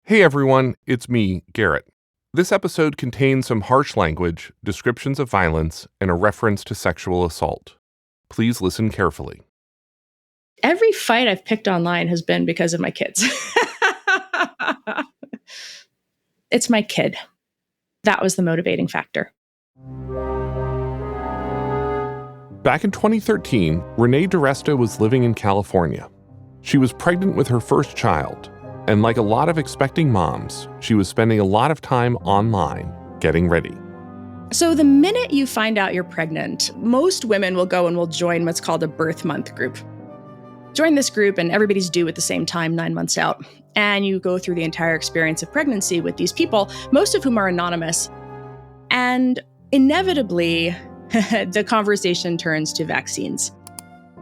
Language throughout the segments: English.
Hey everyone, it's me, Garrett. This episode contains some harsh language, descriptions of violence, and a reference to sexual assault. Please listen carefully. Every fight I've picked online has been because of my kids. It's my kid. That was the motivating factor. Back in 2013, Renee DiResta was living in California. She was pregnant with her first child, and like a lot of expecting moms, she was spending a lot of time online getting ready. So the minute you find out you're pregnant, most women will go and will join what's called a birth month group. Join this group and everybody's due at the same time, 9 months out. And you go through the entire experience of pregnancy with these people, most of whom are anonymous. And inevitably, the conversation turns to vaccines.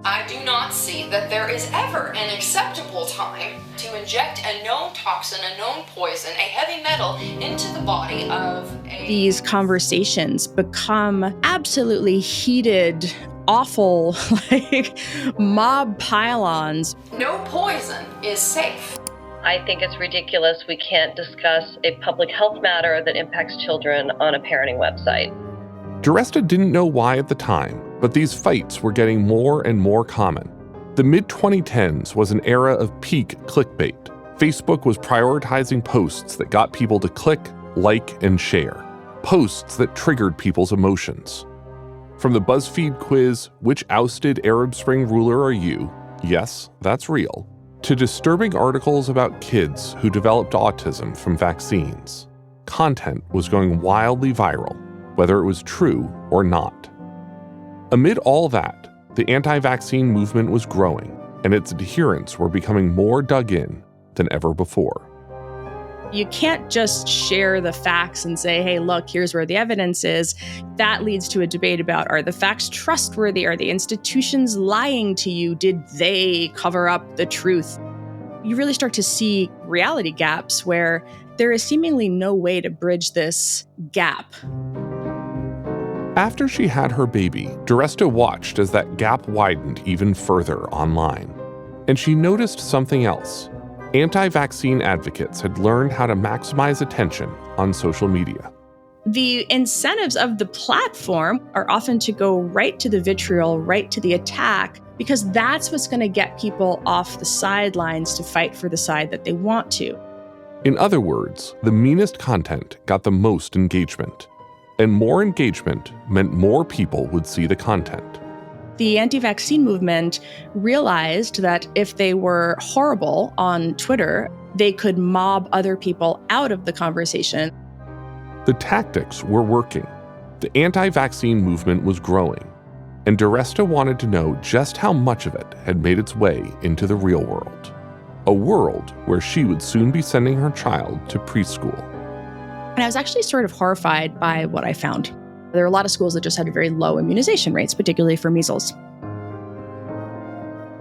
I do not see that there is ever an acceptable time to inject a known toxin, a known poison, a heavy metal into the body of a... These conversations become absolutely heated, awful, like mob pile-ons. No poison is safe. I think it's ridiculous we can't discuss a public health matter that impacts children on a parenting website. DiResta didn't know why at the time, but these fights were getting more and more common. The mid-2010s was an era of peak clickbait. Facebook was prioritizing posts that got people to click, like, and share. Posts that triggered people's emotions. From the BuzzFeed quiz, "Which ousted Arab Spring ruler are you?" Yes, that's real. To disturbing articles about kids who developed autism from vaccines. Content was going wildly viral, whether it was true or not. Amid all that, the anti-vaccine movement was growing, and its adherents were becoming more dug in than ever before. You can't just share the facts and say, hey, look, here's where the evidence is. That leads to a debate about, are the facts trustworthy? Are the institutions lying to you? Did they cover up the truth? You really start to see reality gaps where there is seemingly no way to bridge this gap. After she had her baby, DiResta watched as that gap widened even further online. And she noticed something else. Anti-vaccine advocates had learned how to maximize attention on social media. The incentives of the platform are often to go right to the vitriol, right to the attack, because that's what's going to get people off the sidelines to fight for the side that they want to. In other words, the meanest content got the most engagement. And more engagement meant more people would see the content. The anti-vaccine movement realized that if they were horrible on Twitter, they could mob other people out of the conversation. The tactics were working. The anti-vaccine movement was growing. And DiResta wanted to know just how much of it had made its way into the real world. A world where she would soon be sending her child to preschool. And I was actually sort of horrified by what I found. There are a lot of schools that just had very low immunization rates, particularly for measles.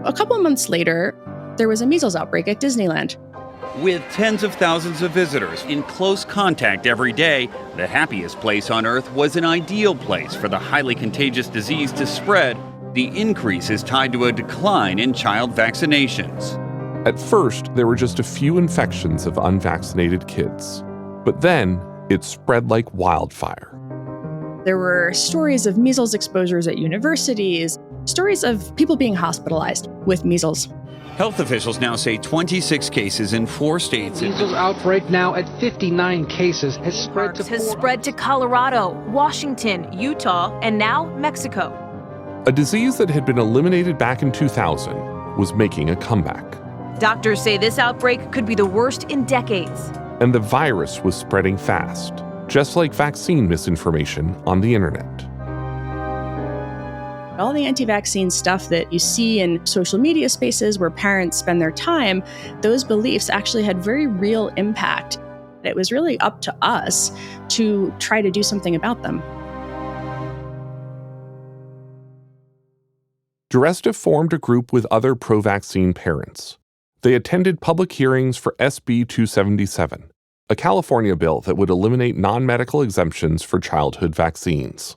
A couple of months later, there was a measles outbreak at Disneyland. With tens of thousands of visitors in close contact every day, the happiest place on Earth was an ideal place for the highly contagious disease to spread. The increase is tied to a decline in child vaccinations. At first, there were just a few infections of unvaccinated kids. But then, it spread like wildfire. There were stories of measles exposures at universities, stories of people being hospitalized with measles. Health officials now say 26 cases in 4 states. Measles outbreak now at 59 cases has spread to Colorado, Washington, Utah, and now Mexico. A disease that had been eliminated back in 2000 was making a comeback. Doctors say this outbreak could be the worst in decades. And the virus was spreading fast, just like vaccine misinformation on the internet. All the anti-vaccine stuff that you see in social media spaces where parents spend their time, those beliefs actually had very real impact. It was really up to us to try to do something about them. DiResta formed a group with other pro-vaccine parents. They attended public hearings for SB 277, a California bill that would eliminate non-medical exemptions for childhood vaccines.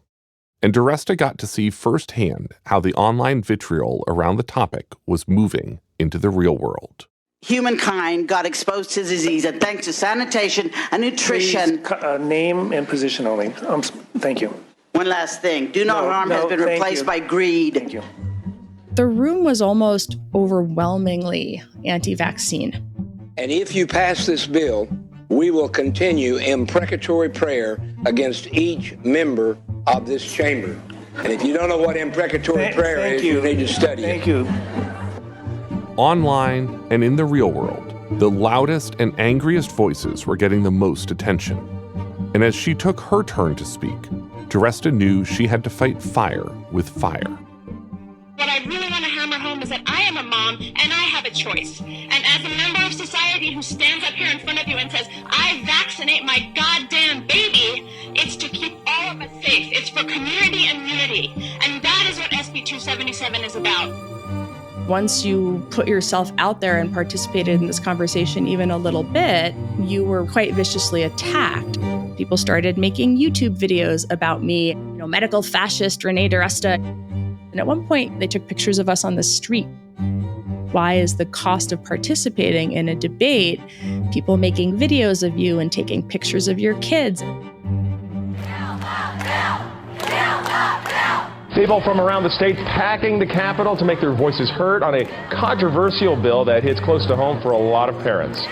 And DiResta got to see firsthand how the online vitriol around the topic was moving into the real world. humankind got exposed to disease, and thanks to sanitation and nutrition. Please, name and position only. Thank you. One last thing. Do no harm has been replaced by greed. Thank you. The room was almost overwhelmingly anti-vaccine. And if you pass this bill, we will continue imprecatory prayer against each member of this chamber. And if you don't know what imprecatory prayer is, you need to study it. Thank you. Online and in the real world, the loudest and angriest voices were getting the most attention. And as she took her turn to speak, Dresta knew she had to fight fire with fire. What I really want to hammer home is that I am a mom and I have a choice. And as a member of society who stands up here in front of you and says, I vaccinate my goddamn baby, it's to keep all of us safe. It's for community and unity. And that is what SB 277 is about. Once you put yourself out there and participated in this conversation even a little bit, you were quite viciously attacked. People started making YouTube videos about me, medical fascist Renee DiResta. And at one point, they took pictures of us on the street. Why is the cost of participating in a debate people making videos of you and taking pictures of your kids? People from around the state packing the Capitol to make their voices heard on a controversial bill that hits close to home for a lot of parents.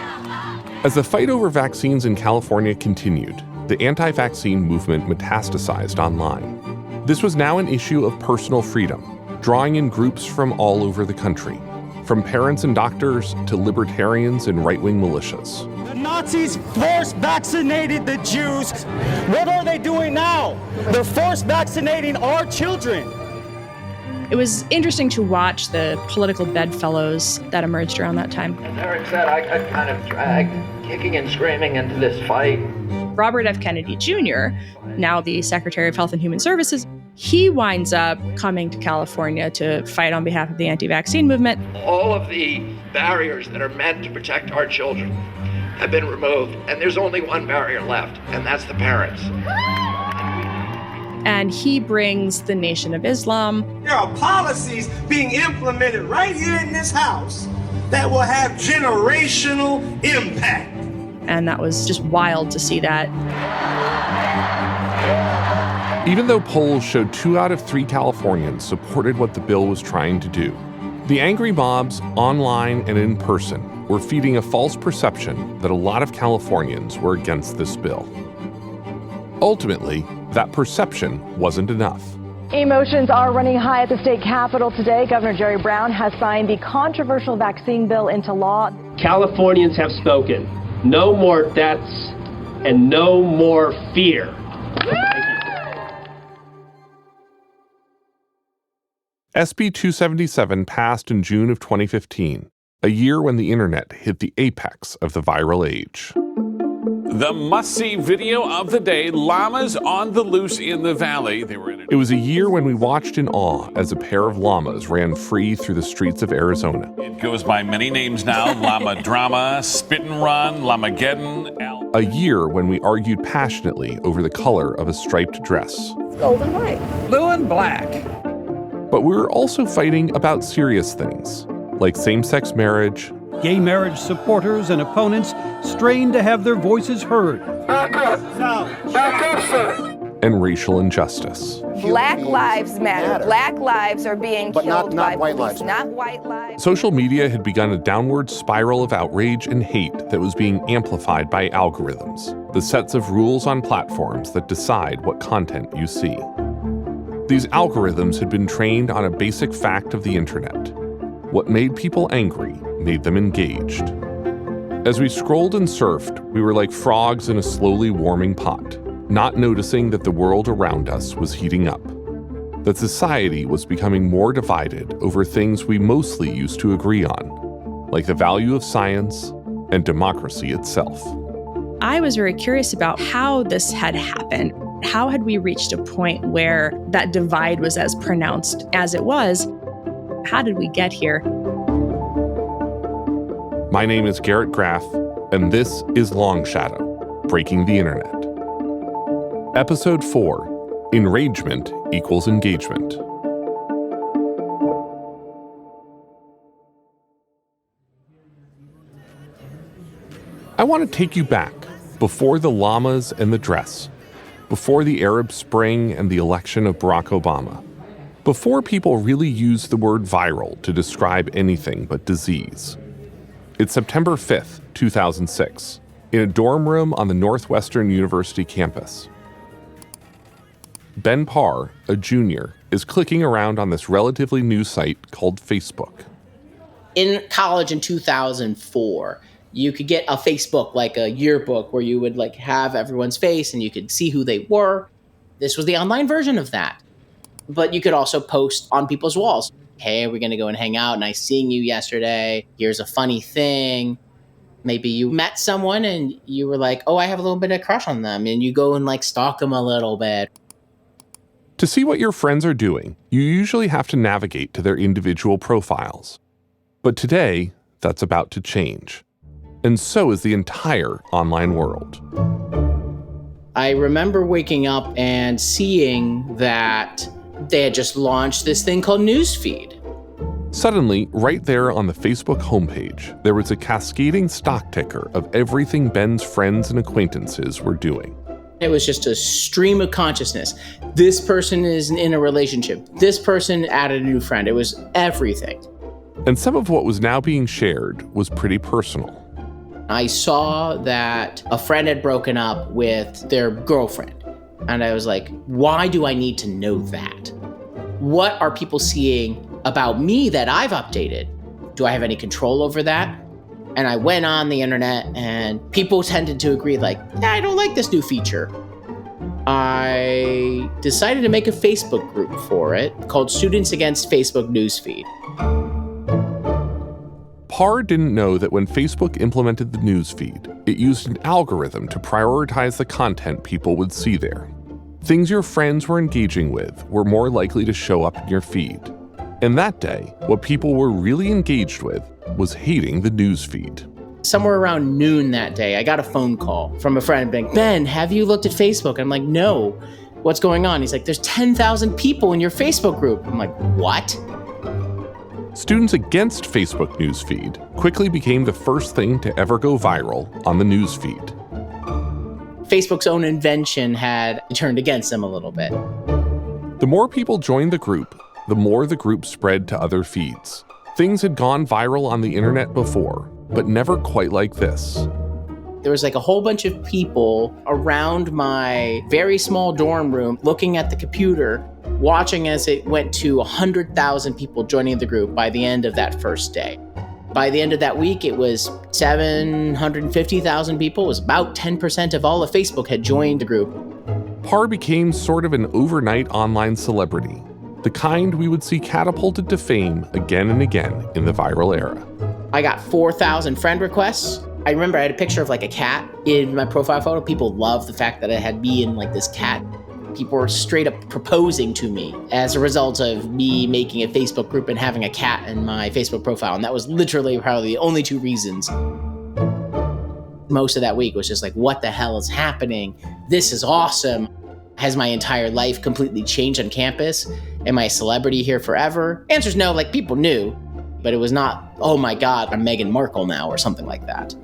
As the fight over vaccines in California continued, the anti-vaccine movement metastasized online. This was now an issue of personal freedom, drawing in groups from all over the country, from parents and doctors to libertarians and right-wing militias. The Nazis force vaccinated the Jews. What are they doing now? They're force vaccinating our children. It was interesting to watch the political bedfellows that emerged around that time. As Eric said, I got kind of dragged kicking and screaming into this fight. Robert F. Kennedy Jr., now the Secretary of Health and Human Services, he winds up coming to California to fight on behalf of the anti-vaccine movement. All of the barriers that are meant to protect our children have been removed, and there's only one barrier left, and that's the parents. And he brings the Nation of Islam. There are policies being implemented right here in this house that will have generational impact. And that was just wild to see that. Even though polls showed 2 out of 3 Californians supported what the bill was trying to do, the angry mobs, online and in person, were feeding a false perception that a lot of Californians were against this bill. Ultimately, that perception wasn't enough. Emotions are running high at the state capitol today. Governor Jerry Brown has signed the controversial vaccine bill into law. Californians have spoken. No more deaths and no more fear. SB 277 passed in June of 2015, a year when the internet hit the apex of the viral age. The must-see video of the day, llamas on the loose in the valley. It was a year when we watched in awe as a pair of llamas ran free through the streets of Arizona. It goes by many names now: Llama Drama, Spit and Run, Llamageddon. A year when we argued passionately over the color of a striped dress. It's gold and white. Blue and black. But we were also fighting about serious things, like same-sex marriage. Gay marriage supporters and opponents strain to have their voices heard. Back up. Back up, sir. And racial injustice. Black lives matter. Black lives are being killed by white police, lives. not white lives. Social media had begun a downward spiral of outrage and hate that was being amplified by algorithms, the sets of rules on platforms that decide what content you see. These algorithms had been trained on a basic fact of the internet. What made people angry made them engaged. As we scrolled and surfed, we were like frogs in a slowly warming pot, not noticing that the world around us was heating up, that society was becoming more divided over things we mostly used to agree on, like the value of science and democracy itself. I was very curious about how this had happened. How had we reached a point where that divide was as pronounced as it was? How did we get here? My name is Garrett Graff, and this is Long Shadow, Breaking the Internet. Episode 4, Enragement equals Engagement. I want to take you back, before the llamas and the dress, before the Arab Spring and the election of Barack Obama, before people really used the word viral to describe anything but disease. It's September 5th, 2006, in a dorm room on the Northwestern University campus. Ben Parr, a junior, is clicking around on this relatively new site called Facebook. In college in 2004, you could get a Facebook, like a yearbook, where you would like have everyone's face and you could see who they were. This was the online version of that. But you could also post on people's walls. Hey, we're going to go and hang out. Nice seeing you yesterday. Here's a funny thing. Maybe you met someone and you were like, oh, I have a little bit of crush on them. And you go and like stalk them a little bit. To see what your friends are doing, you usually have to navigate to their individual profiles. But today, that's about to change. And so is the entire online world. I remember waking up and seeing that they had just launched this thing called Newsfeed. Suddenly, right there on the Facebook homepage, there was a cascading stock ticker of everything Ben's friends and acquaintances were doing. It was just a stream of consciousness. This person is in a relationship. This person added a new friend. It was everything. And some of what was now being shared was pretty personal. I saw that a friend had broken up with their girlfriend. And I was like, why do I need to know that? What are people seeing about me that I've updated? Do I have any control over that? And I went on the internet and people tended to agree like, I don't like this new feature. I decided to make a Facebook group for it called Students Against Facebook Newsfeed. Parr didn't know that when Facebook implemented the newsfeed, it used an algorithm to prioritize the content people would see there. Things your friends were engaging with were more likely to show up in your feed. And that day, what people were really engaged with was hating the newsfeed. Somewhere around noon that day, I got a phone call from a friend being, Ben, have you looked at Facebook? I'm like, no. What's going on? He's like, there's 10,000 people in your Facebook group. I'm like, what? Students Against Facebook Newsfeed quickly became the first thing to ever go viral on the newsfeed. Facebook's own invention had turned against them a little bit. The more people joined the group, the more the group spread to other feeds. Things had gone viral on the internet before, but never quite like this. There was like a whole bunch of people around my very small dorm room looking at the computer, watching as it went to 100,000 people joining the group by the end of that first day. By the end of that week, it was 750,000 people. It was about 10% of all of Facebook had joined the group. Parr became sort of an overnight online celebrity, the kind we would see catapulted to fame again and again in the viral era. I got 4,000 friend requests. I remember I had a picture of like a cat in my profile photo. People loved the fact that I had me in like this cat. People were straight up proposing to me as a result of me making a Facebook group and having a cat in my Facebook profile. And that was literally probably the only two reasons. Most of that week was just like, what the hell is happening? This is awesome. Has my entire life completely changed on campus? Am I a celebrity here forever? Answer's no, like people knew, but it was not, oh my God, I'm Meghan Markle now or something like that.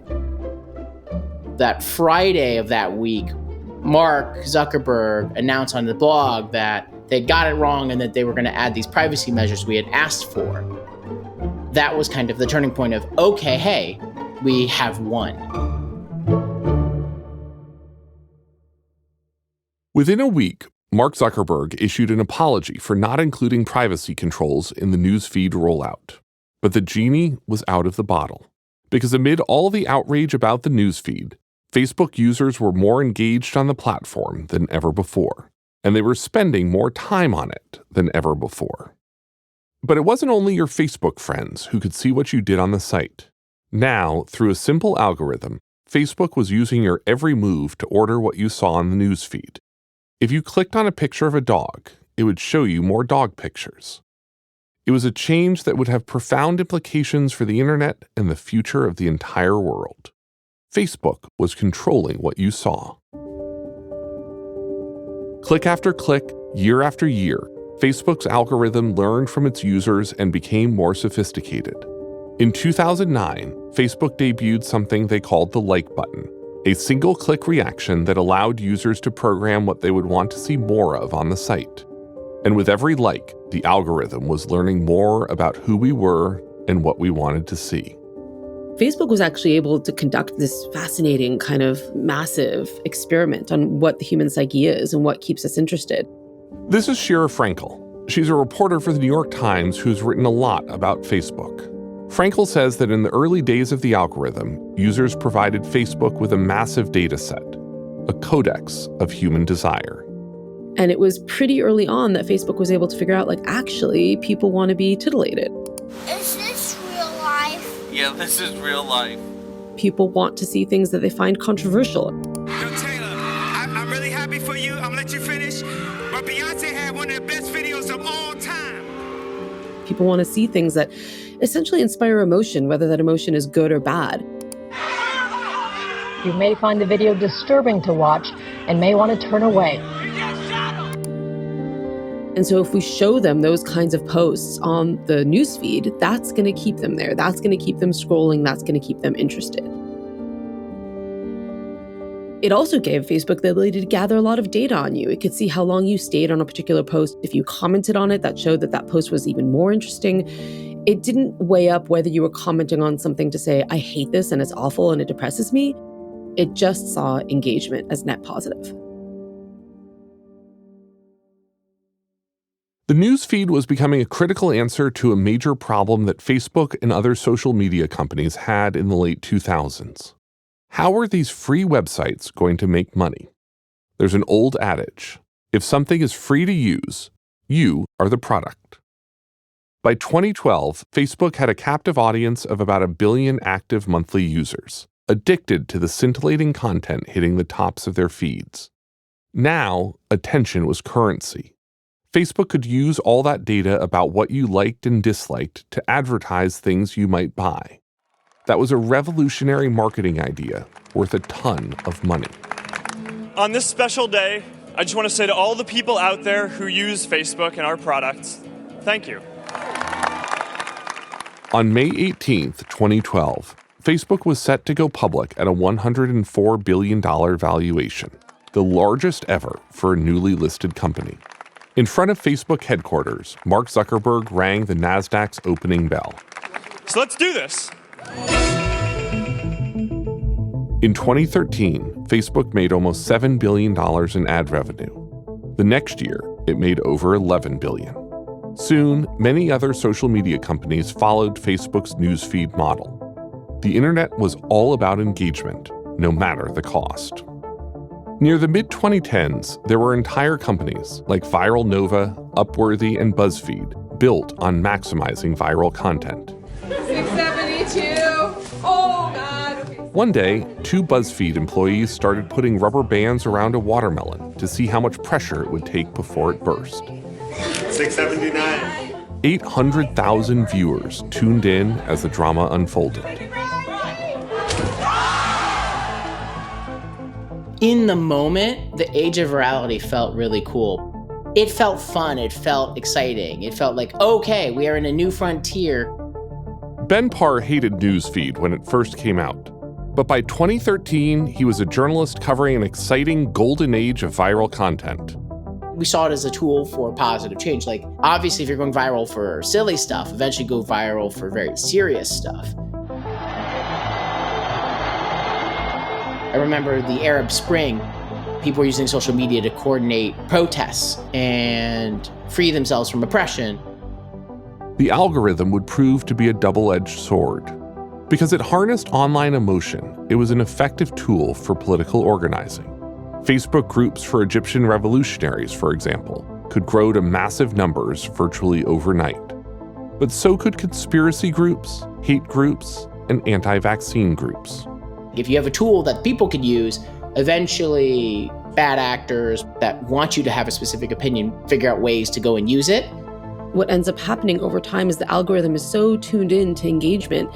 That Friday of that week, Mark Zuckerberg announced on the blog that they got it wrong and that they were going to add these privacy measures we had asked for. That was kind of the turning point of, okay, hey, we have won. Within a week, Mark Zuckerberg issued an apology for not including privacy controls in the newsfeed rollout. But the genie was out of the bottle, because amid all the outrage about the newsfeed, Facebook users were more engaged on the platform than ever before, and they were spending more time on it than ever before. But it wasn't only your Facebook friends who could see what you did on the site. Now, through a simple algorithm, Facebook was using your every move to order what you saw on the newsfeed. If you clicked on a picture of a dog, it would show you more dog pictures. It was a change that would have profound implications for the internet and the future of the entire world. Facebook was controlling what you saw. Click after click, year after year, Facebook's algorithm learned from its users and became more sophisticated. In 2009, Facebook debuted something they called the like button, a single-click reaction that allowed users to program what they would want to see more of on the site. And with every like, the algorithm was learning more about who we were and what we wanted to see. Facebook was actually able to conduct this fascinating kind of massive experiment on what the human psyche is and what keeps us interested. This is Shira Frankel. She's a reporter for the New York Times who's written a lot about Facebook. Frankel says that in the early days of the algorithm, users provided Facebook with a massive data set, a codex of human desire. And it was pretty early on that Facebook was able to figure out, actually, people want to be titillated. Is this real life? Yeah, this is real life. People want to see things that they find controversial. Yo, Taylor, I'm really happy for you. I'm gonna let you finish. But Beyonce had one of the best videos of all time. People want to see things that essentially inspire emotion, whether that emotion is good or bad. You may find the video disturbing to watch and may want to turn away. And so if we show them those kinds of posts on the newsfeed, that's going to keep them there. That's going to keep them scrolling. That's going to keep them interested. It also gave Facebook the ability to gather a lot of data on you. It could see how long you stayed on a particular post. If you commented on it, that showed that that post was even more interesting. It didn't weigh up whether you were commenting on something to say, I hate this and it's awful and it depresses me. It just saw engagement as net positive. The newsfeed was becoming a critical answer to a major problem that Facebook and other social media companies had in the late 2000s. How are these free websites going to make money? There's an old adage, if something is free to use, you are the product. By 2012, Facebook had a captive audience of about 1 billion active monthly users, addicted to the scintillating content hitting the tops of their feeds. Now, attention was currency. Facebook could use all that data about what you liked and disliked to advertise things you might buy. That was a revolutionary marketing idea worth a ton of money. On this special day, I just want to say to all the people out there who use Facebook and our products, thank you. On May 18th, 2012, Facebook was set to go public at a $104 billion valuation, the largest ever for a newly listed company. In front of Facebook headquarters, Mark Zuckerberg rang the Nasdaq's opening bell. So let's do this. In 2013, Facebook made almost $7 billion in ad revenue. The next year, it made over $11 billion. Soon, many other social media companies followed Facebook's newsfeed model. The internet was all about engagement, no matter the cost. Near the mid-2010s, there were entire companies like Viral Nova, Upworthy, and BuzzFeed built on maximizing viral content. 672. Oh, God. Okay. One day, 2 BuzzFeed employees started putting rubber bands around a watermelon to see how much pressure it would take before it burst. 679. 800,000 viewers tuned in as the drama unfolded. In the moment, the age of virality felt really cool. It felt fun. It felt exciting. It felt like, okay, we are in a new frontier. Ben Parr hated newsfeed when it first came out. But by 2013, he was a journalist covering an exciting golden age of viral content. We saw it as a tool for positive change. Like, obviously, if you're going viral for silly stuff, eventually go viral for very serious stuff. I remember the Arab Spring. People were using social media to coordinate protests and free themselves from oppression. The algorithm would prove to be a double-edged sword. Because it harnessed online emotion, it was an effective tool for political organizing. Facebook groups for Egyptian revolutionaries, for example, could grow to massive numbers virtually overnight. But so could conspiracy groups, hate groups, and anti-vaccine groups. If you have a tool that people could use, eventually bad actors that want you to have a specific opinion figure out ways to go and use it. What ends up happening over time is the algorithm is so tuned in to engagement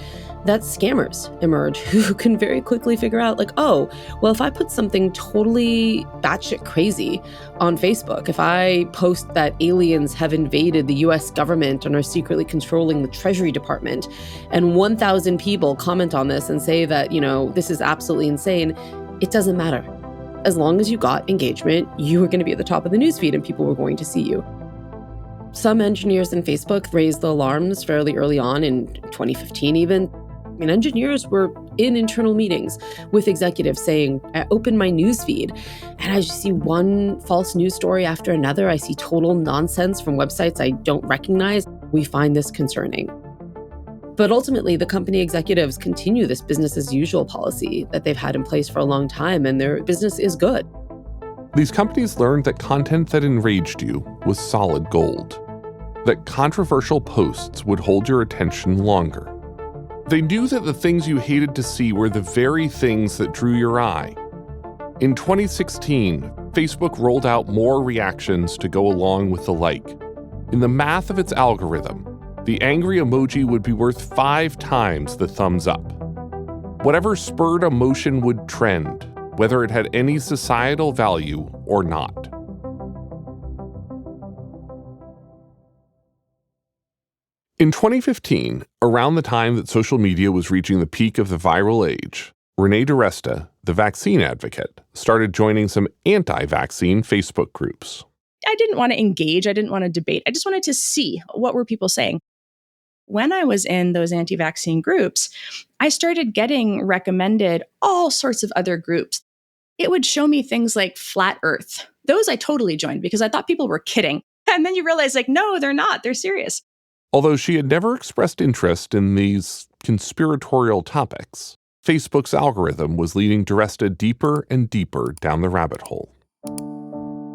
that scammers emerge who can very quickly figure out, like, oh, well, if I put something totally batshit crazy on Facebook, if I post that aliens have invaded the US government and are secretly controlling the Treasury Department, and 1,000 people comment on this and say that, this is absolutely insane, it doesn't matter. As long as you got engagement, you were going to be at the top of the newsfeed and people were going to see you. Some engineers in Facebook raised the alarms fairly early on in 2015 even. Engineers were in internal meetings with executives saying, I open my newsfeed and I just see one false news story after another. I see total nonsense from websites I don't recognize. We find this concerning. But ultimately, the company executives continue this business as usual policy that they've had in place for a long time, and their business is good. These companies learned that content that enraged you was solid gold, that controversial posts would hold your attention longer. They knew that the things you hated to see were the very things that drew your eye. In 2016, Facebook rolled out more reactions to go along with the like. In the math of its algorithm, the angry emoji would be worth 5 times the thumbs up. Whatever spurred emotion would trend, whether it had any societal value or not. In 2015, around the time that social media was reaching the peak of the viral age, Renee DiResta, the vaccine advocate, started joining some anti-vaccine Facebook groups. I didn't want to engage. I didn't want to debate. I just wanted to see what were people saying. When I was in those anti-vaccine groups, I started getting recommended all sorts of other groups. It would show me things like Flat Earth. Those I totally joined because I thought people were kidding. And then you realize, no, they're not. They're serious. Although she had never expressed interest in these conspiratorial topics, Facebook's algorithm was leading DiResta deeper and deeper down the rabbit hole.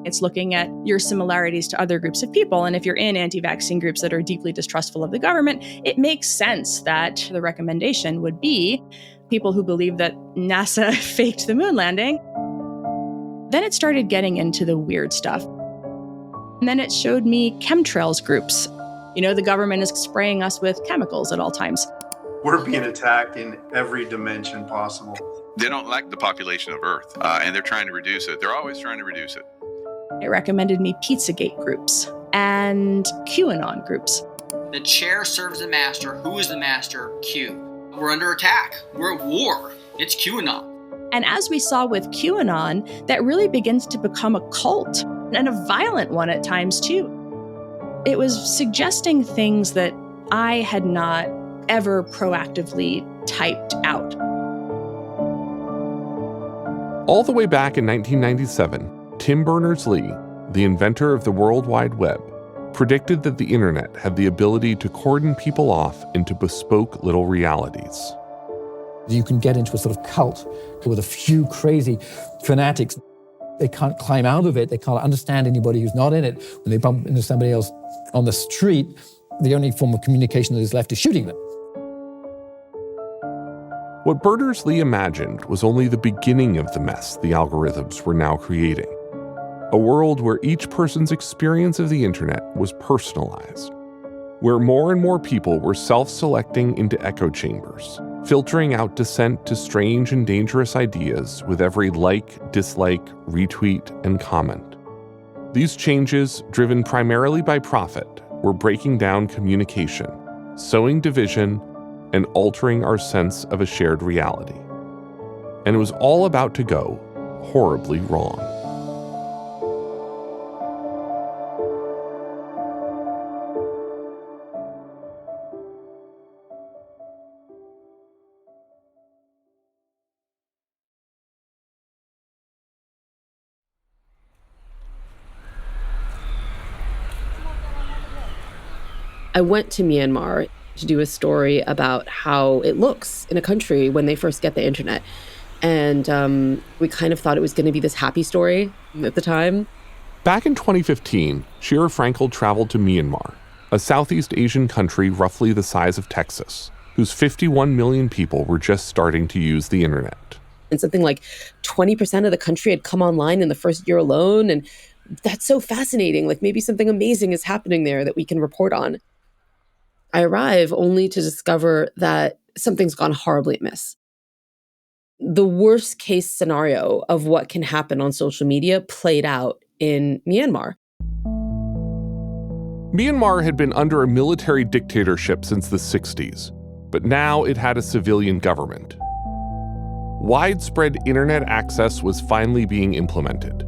It's looking at your similarities to other groups of people. And if you're in anti-vaccine groups that are deeply distrustful of the government, it makes sense that the recommendation would be people who believe that NASA faked the moon landing. Then it started getting into the weird stuff. And then it showed me chemtrails groups. The government is spraying us with chemicals at all times. We're being attacked in every dimension possible. They don't like the population of Earth, and they're trying to reduce it. They're always trying to reduce it. It recommended me Pizzagate groups and QAnon groups. The chair serves the master. Who is the master? Q. We're under attack. We're at war. It's QAnon. And as we saw with QAnon, that really begins to become a cult, and a violent one at times too. It was suggesting things that I had not ever proactively typed out. All the way back in 1997, Tim Berners-Lee, the inventor of the World Wide Web, predicted that the internet had the ability to cordon people off into bespoke little realities. You can get into a sort of cult with a few crazy fanatics. They can't climb out of it. They can't understand anybody who's not in it. When they bump into somebody else on the street, the only form of communication that is left is shooting them. What Berners-Lee imagined was only the beginning of the mess the algorithms were now creating. A world where each person's experience of the internet was personalized, where more and more people were self-selecting into echo chambers, filtering out dissent to strange and dangerous ideas with every like, dislike, retweet, and comment. These changes, driven primarily by profit, were breaking down communication, sowing division, and altering our sense of a shared reality. And it was all about to go horribly wrong. I went to Myanmar to do a story about how it looks in a country when they first get the internet. And we kind of thought it was going to be this happy story at the time. Back in 2015, Shira Frankel traveled to Myanmar, a Southeast Asian country roughly the size of Texas, whose 51 million people were just starting to use the internet. And something like 20% of the country had come online in the first year alone. And That's so fascinating. Like maybe something amazing is happening there that we can report on. I arrive only to discover that something's gone horribly amiss. The worst case scenario of what can happen on social media played out in Myanmar. Myanmar had been under a military dictatorship since the 60s, but now it had a civilian government. Widespread internet access was finally being implemented,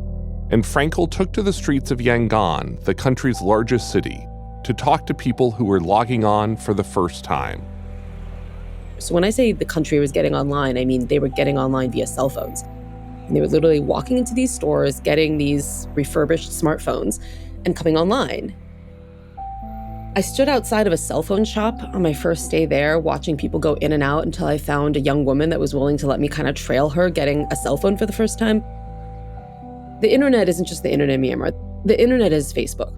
and Frankel took to the streets of Yangon, the country's largest city, to talk to people who were logging on for the first time. So when I say the country was getting online, I mean they were getting online via cell phones. And they were literally walking into these stores, getting these refurbished smartphones, and coming online. I stood outside of a cell phone shop on my first day there, watching people go in and out until I found a young woman that was willing to let me kind of trail her getting a cell phone for the first time. The internet isn't just the internet in Myanmar. The internet is Facebook.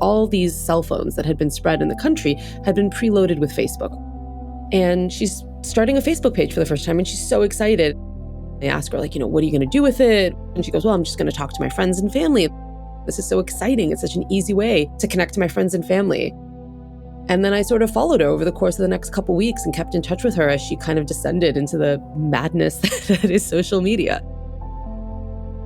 All these cell phones that had been spread in the country had been preloaded with Facebook. And she's starting a Facebook page for the first time, and she's so excited. I ask her, like, what are you going to do with it? And she goes, well, I'm just going to talk to my friends and family. This is so exciting. It's such an easy way to connect to my friends and family. And then I sort of followed her over the course of the next couple weeks and kept in touch with her as she kind of descended into the madness that is social media.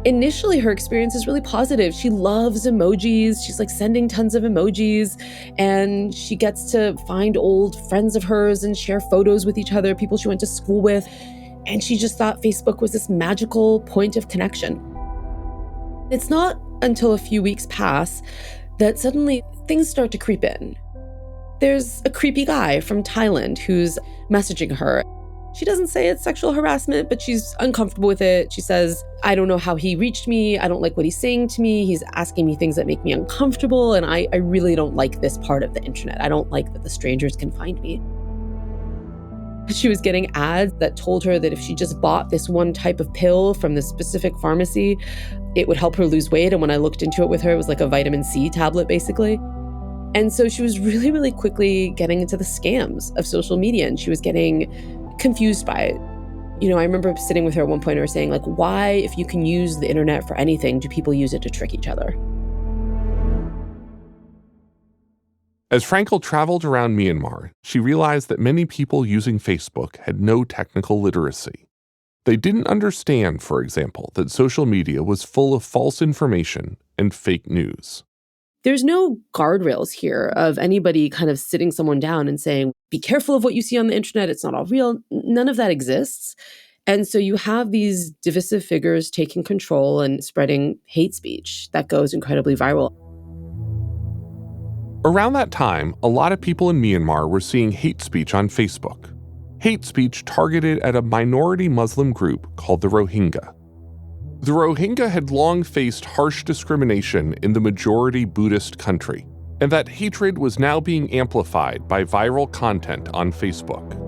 Initially, her experience is really positive. She loves emojis. She's like sending tons of emojis, and she gets to find old friends of hers and share photos with each other, people she went to school with. And she just thought Facebook was this magical point of connection. It's not until a few weeks pass that suddenly things start to creep in. There's a creepy guy from Thailand who's messaging her. She doesn't say it's sexual harassment, but she's uncomfortable with it. She says, I don't know how he reached me. I don't like what he's saying to me. He's asking me things that make me uncomfortable. And I really don't like this part of the internet. I don't like that the strangers can find me. She was getting ads that told her that if she just bought this one type of pill from this specific pharmacy, it would help her lose weight. And when I looked into it with her, it was like a vitamin C tablet, basically. And so she was really, really quickly getting into the scams of social media, and she was getting confused by it. I remember sitting with her at one point and her saying, like, why, if you can use the internet for anything, do people use it to trick each other? As Frankel traveled around Myanmar, she realized that many people using Facebook had no technical literacy. They didn't understand, for example, that social media was full of false information and fake news. There's no guardrails here of anybody kind of sitting someone down and saying, be careful of what you see on the internet. It's not all real. None of that exists. And so you have these divisive figures taking control and spreading hate speech that goes incredibly viral. Around that time, a lot of people in Myanmar were seeing hate speech on Facebook. Hate speech targeted at a minority Muslim group called the Rohingya. The Rohingya had long faced harsh discrimination in the majority Buddhist country, and that hatred was now being amplified by viral content on Facebook.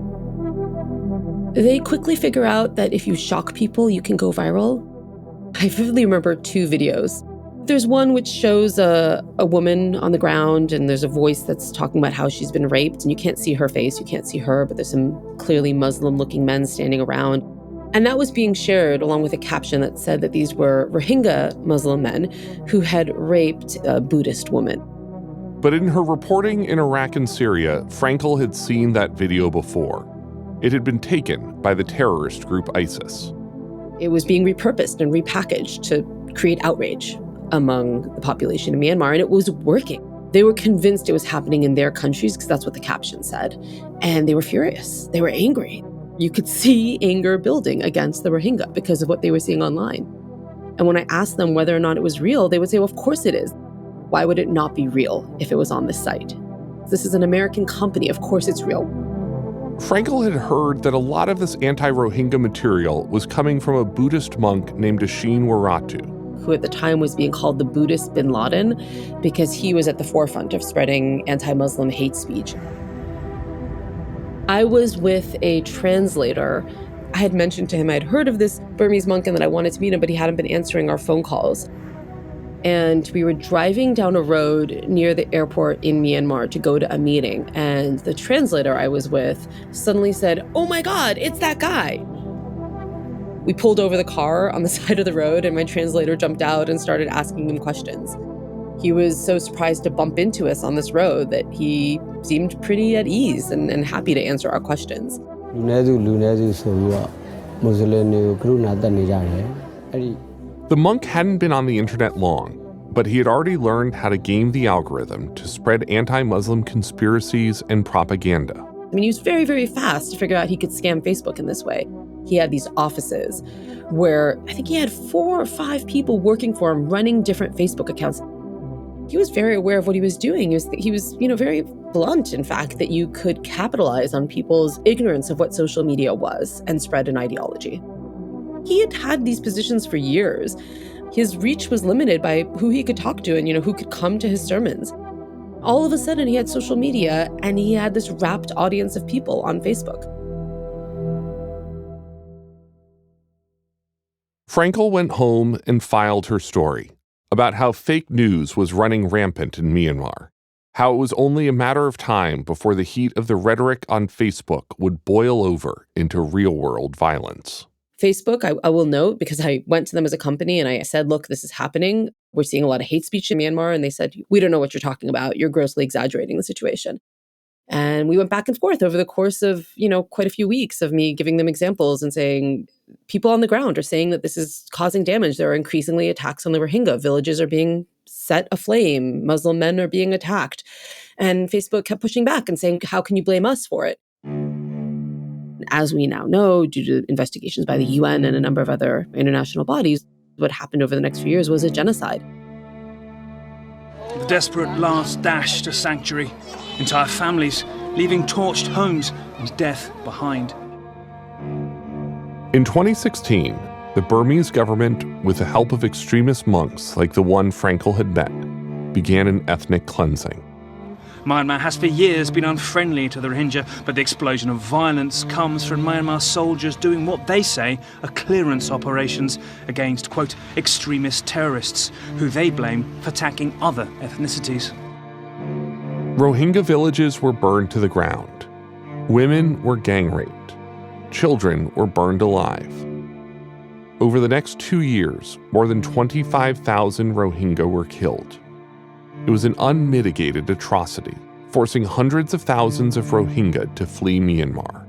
They quickly figure out that if you shock people, you can go viral. I vividly remember two videos. There's one which shows a woman on the ground, and there's a voice that's talking about how she's been raped, and you can't see her face, you can't see her, but there's some clearly Muslim-looking men standing around. And that was being shared along with a caption that said that these were Rohingya Muslim men who had raped a Buddhist woman. But in her reporting in Iraq and Syria, Frankel had seen that video before. It had been taken by the terrorist group ISIS. It was being repurposed and repackaged to create outrage among the population in Myanmar, and it was working. They were convinced it was happening in their countries because that's what the caption said. And they were furious. They were angry. You could see anger building against the Rohingya because of what they were seeing online. And when I asked them whether or not it was real, they would say, well, of course it is. Why would it not be real if it was on this site? This is an American company. Of course it's real. Frankel had heard that a lot of this anti-Rohingya material was coming from a Buddhist monk named Ashin Waratu, who at the time was being called the Buddhist bin Laden because he was at the forefront of spreading anti-Muslim hate speech. I was with a translator. I had mentioned to him I'd heard of this Burmese monk and that I wanted to meet him, but he hadn't been answering our phone calls. And we were driving down a road near the airport in Myanmar to go to a meeting. And the translator I was with suddenly said, "Oh my God, it's that guy." We pulled over the car on the side of the road, and my translator jumped out and started asking him questions. He was so surprised to bump into us on this road that he seemed pretty at ease and happy to answer our questions. The monk hadn't been on the internet long, but he had already learned how to game the algorithm to spread anti-Muslim conspiracies and propaganda. I mean, he was very, very fast to figure out he could scam Facebook in this way. He had these offices where I think he had 4 or 5 people working for him running different Facebook accounts. He was very aware of what he was doing. He was, very blunt, in fact, that you could capitalize on people's ignorance of what social media was and spread an ideology. He had had these positions for years. His reach was limited by who he could talk to and, who could come to his sermons. All of a sudden, he had social media and he had this rapt audience of people on Facebook. Frankel went home and filed her story about how fake news was running rampant in Myanmar, how it was only a matter of time before the heat of the rhetoric on Facebook would boil over into real-world violence. Facebook, I will note, because I went to them as a company and I said, look, this is happening. We're seeing a lot of hate speech in Myanmar. And they said, we don't know what you're talking about. You're grossly exaggerating the situation. And we went back and forth over the course of, quite a few weeks of me giving them examples and saying, people on the ground are saying that this is causing damage. There are increasingly attacks on the Rohingya. Villages are being set aflame. Muslim men are being attacked. And Facebook kept pushing back and saying, how can you blame us for it? As we now know, due to investigations by the UN and a number of other international bodies, what happened over the next few years was a genocide. The desperate last dash to sanctuary, entire families leaving torched homes and death behind. In 2016, the Burmese government, with the help of extremist monks like the one Frankel had met, began an ethnic cleansing. Myanmar has for years been unfriendly to the Rohingya, but the explosion of violence comes from Myanmar soldiers doing what they say are clearance operations against, quote, extremist terrorists, who they blame for attacking other ethnicities. Rohingya villages were burned to the ground. Women were gang raped. Children were burned alive. Over the next 2 years, more than 25,000 Rohingya were killed. It was an unmitigated atrocity, forcing hundreds of thousands of Rohingya to flee Myanmar.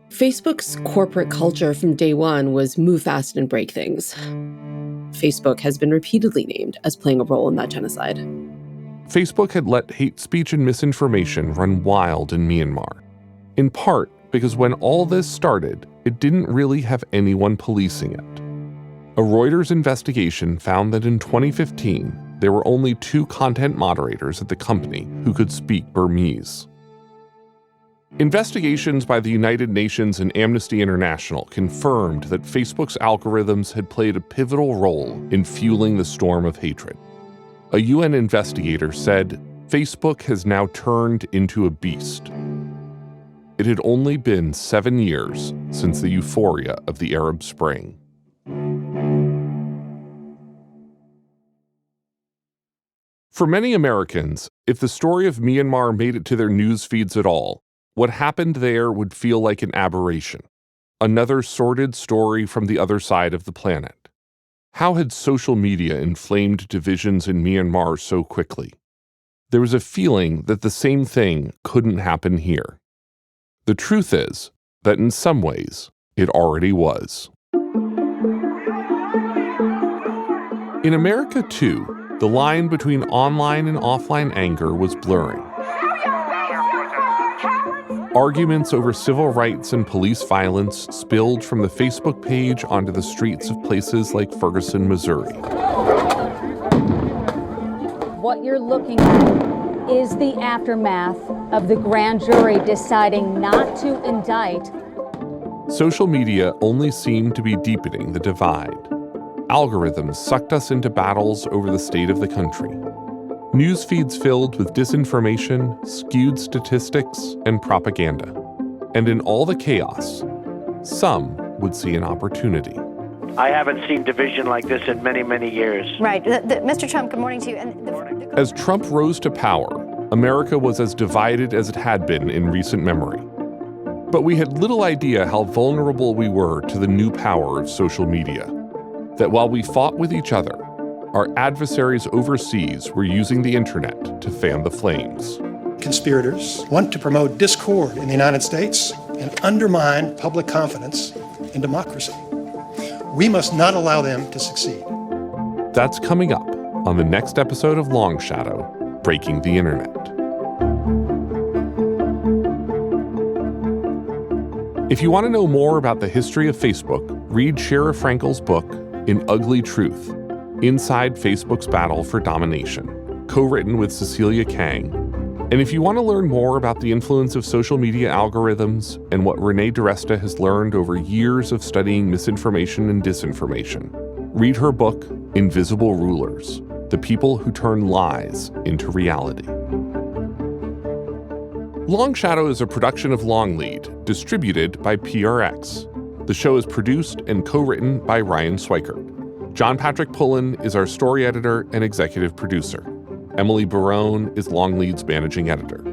Facebook's corporate culture from day one was move fast and break things. Facebook has been repeatedly named as playing a role in that genocide. Facebook had let hate speech and misinformation run wild in Myanmar, in part because when all this started, it didn't really have anyone policing it. A Reuters investigation found that in 2015, there were only 2 content moderators at the company who could speak Burmese. Investigations by the United Nations and Amnesty International confirmed that Facebook's algorithms had played a pivotal role in fueling the storm of hatred. A UN investigator said, Facebook has now turned into a beast. It had only been 7 years since the euphoria of the Arab Spring. For many Americans, if the story of Myanmar made it to their news feeds at all, what happened there would feel like an aberration, another sordid story from the other side of the planet. How had social media inflamed divisions in Myanmar so quickly? There was a feeling that the same thing couldn't happen here. The truth is that in some ways, it already was. In America, too, the line between online and offline anger was blurring. Arguments over civil rights and police violence spilled from the Facebook page onto the streets of places like Ferguson, Missouri. What you're looking at is the aftermath of the grand jury deciding not to indict. Social media only seemed to be deepening the divide. Algorithms sucked us into battles over the state of the country. News feeds filled with disinformation, skewed statistics, and propaganda. And in all the chaos, some would see an opportunity. I haven't seen division like this in many, many years. Right. Mr. Trump, good morning to you. As Trump rose to power, America was as divided as it had been in recent memory. But we had little idea how vulnerable we were to the new power of social media. That while we fought with each other, our adversaries overseas were using the internet to fan the flames. Conspirators want to promote discord in the United States and undermine public confidence in democracy. We must not allow them to succeed. That's coming up on the next episode of Long Shadow, Breaking the Internet. If you want to know more about the history of Facebook, read Shara Frankel's book, In Ugly Truth, Inside Facebook's Battle for Domination, co-written with Cecilia Kang. And if you want to learn more about the influence of social media algorithms and what Renee DiResta has learned over years of studying misinformation and disinformation, read her book, Invisible Rulers, The People Who Turn Lies into Reality. Long Shadow is a production of Longlead, distributed by PRX. The show is produced and co-written by Ryan Swikert. John Patrick Pullen is our story editor and executive producer. Emily Barone is Longlead's managing editor.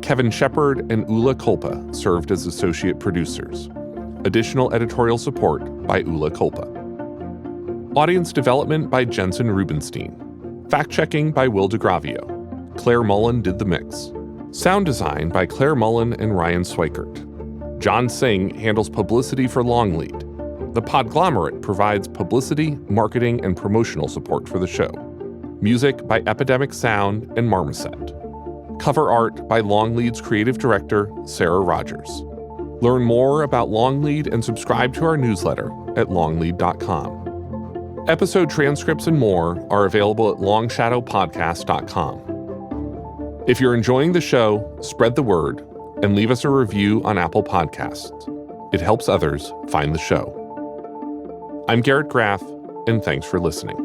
Kevin Shepard and Ula Kulpa served as associate producers. Additional editorial support by Ula Kulpa. Audience development by Jensen Rubenstein. Fact-checking by Will DeGravio. Claire Mullen did the mix. Sound design by Claire Mullen and Ryan Swikert. John Singh handles publicity for Longlead. The Podglomerate provides publicity, marketing, and promotional support for the show. Music by Epidemic Sound and Marmoset. Cover art by Longlead's creative director, Sarah Rogers. Learn more about Longlead and subscribe to our newsletter at longlead.com. Episode transcripts and more are available at longshadowpodcast.com. If you're enjoying the show, spread the word and leave us a review on Apple Podcasts. It helps others find the show. I'm Garrett Graff, and thanks for listening.